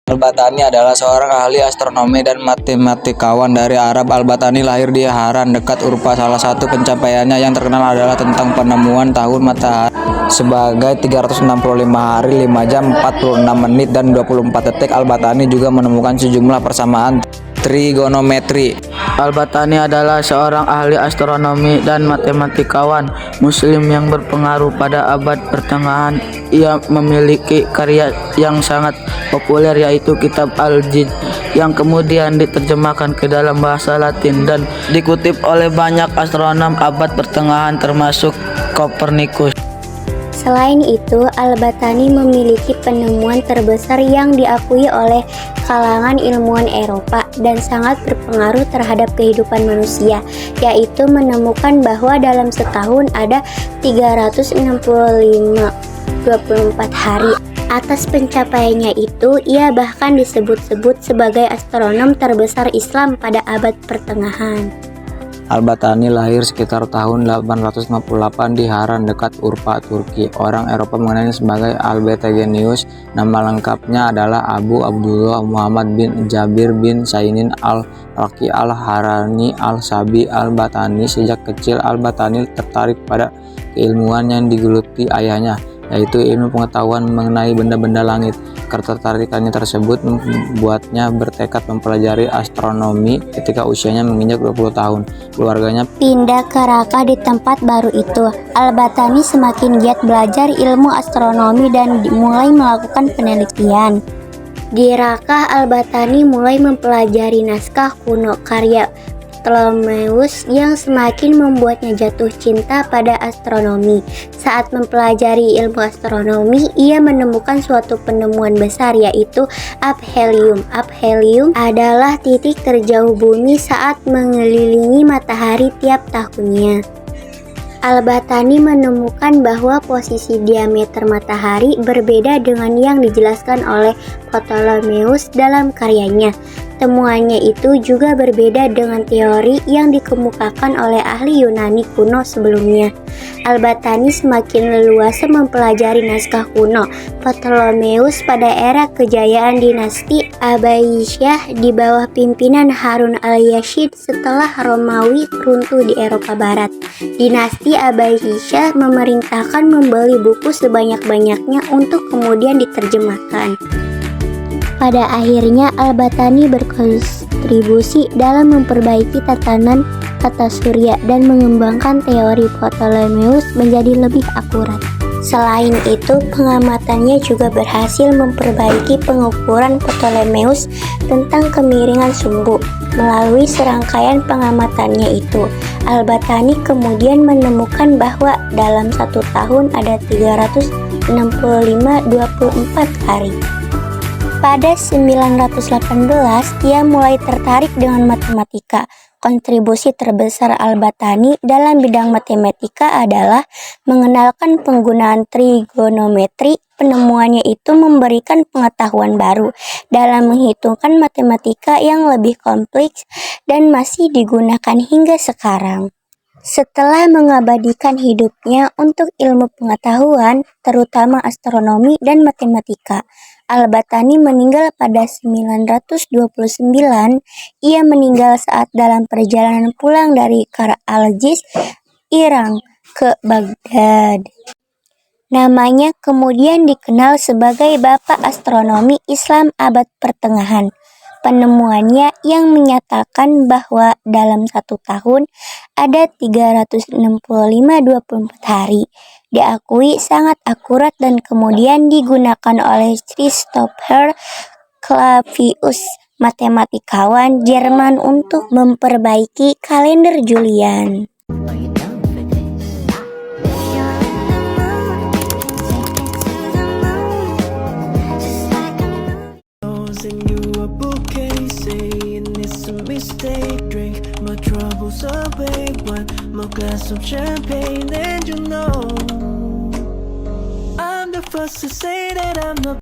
Al-Battani adalah seorang ahli astronomi dan matematikawan dari Arab. Al-Battani lahir di Haran dekat Urfa. Salah satu pencapaiannya yang terkenal adalah tentang penemuan tahun matahari sebagai 365 hari, 5 jam, 46 menit, dan 24 detik. Al-Battani juga menemukan sejumlah persamaan trigonometri. Al-Battani adalah seorang ahli astronomi dan matematikawan Muslim yang berpengaruh pada abad pertengahan. Ia memiliki karya yang sangat populer yaitu Kitab Al-Jid yang kemudian diterjemahkan ke dalam bahasa Latin dan dikutip oleh banyak astronom abad pertengahan termasuk Kopernikus. Selain itu, Al-Battani memiliki penemuan terbesar yang diakui oleh kalangan ilmuwan Eropa dan sangat berpengaruh terhadap kehidupan manusia, yaitu menemukan bahwa dalam setahun ada 365/24 hari. Atas pencapaiannya itu, ia bahkan disebut-sebut sebagai astronom terbesar Islam pada abad pertengahan. Al-Battani lahir sekitar tahun 858 di Haran dekat Urfa, Turki. Orang Eropa mengenalnya sebagai Albertagenius. Nama lengkapnya adalah Abu Abdullah Muhammad bin Jabir bin Sainin al-Raqi al-Harani al-Sabi al-Battani. Sejak kecil, Al-Battani tertarik pada keilmuan yang digeluti ayahnya, yaitu ilmu pengetahuan mengenai benda-benda langit. Ketertarikannya tersebut membuatnya bertekad mempelajari astronomi ketika usianya menginjak 20 tahun. Keluarganya pindah ke Raqqa. Di tempat baru itu, Al-Battani semakin giat belajar ilmu astronomi dan mulai melakukan penelitian. Di Raqqa, Al-Battani mulai mempelajari naskah kuno karya Ptolemeus yang semakin membuatnya jatuh cinta pada astronomi. Saat mempelajari ilmu astronomi, ia menemukan suatu penemuan besar, yaitu aphelion. Aphelion adalah titik terjauh bumi saat mengelilingi matahari tiap tahunnya. Al-Battani menemukan bahwa posisi diameter matahari berbeda dengan yang dijelaskan oleh Ptolemeus dalam karyanya. Temuannya itu juga berbeda dengan teori yang dikemukakan oleh ahli Yunani kuno sebelumnya. Al-Battani semakin leluasa mempelajari naskah kuno Ptolemeus pada era kejayaan dinasti Abbasiyah di bawah pimpinan Harun al-Rashid setelah Romawi runtuh di Eropa Barat. Dinasti Abbasiyah memerintahkan membeli buku sebanyak-banyaknya untuk kemudian diterjemahkan. Pada akhirnya, Al-Battani berkontribusi dalam memperbaiki tatanan tata surya dan mengembangkan teori Ptolemeus menjadi lebih akurat. Selain itu, pengamatannya juga berhasil memperbaiki pengukuran Ptolemeus tentang kemiringan sumbu. Melalui serangkaian pengamatannya itu, Al-Battani kemudian menemukan bahwa dalam satu tahun ada 365/24 hari. Pada 918, ia mulai tertarik dengan matematika. Kontribusi terbesar Al-Battani dalam bidang matematika adalah mengenalkan penggunaan trigonometri. Penemuannya itu memberikan pengetahuan baru dalam menghitungkan matematika yang lebih kompleks dan masih digunakan hingga sekarang. Setelah mengabadikan hidupnya untuk ilmu pengetahuan, terutama astronomi dan matematika, Al-Battani meninggal pada 929. Ia meninggal saat dalam perjalanan pulang dari Kar al-Jiz, Iran, ke Baghdad. Namanya kemudian dikenal sebagai Bapak Astronomi Islam abad pertengahan. Penemuannya yang menyatakan bahwa dalam satu tahun ada 365/24 hari diakui sangat akurat dan kemudian digunakan oleh Christopher Clavius, matematikawan Jerman, untuk memperbaiki kalender Julian. Drink my troubles away, one more glass of champagne, and you know I'm the first to say that I'm not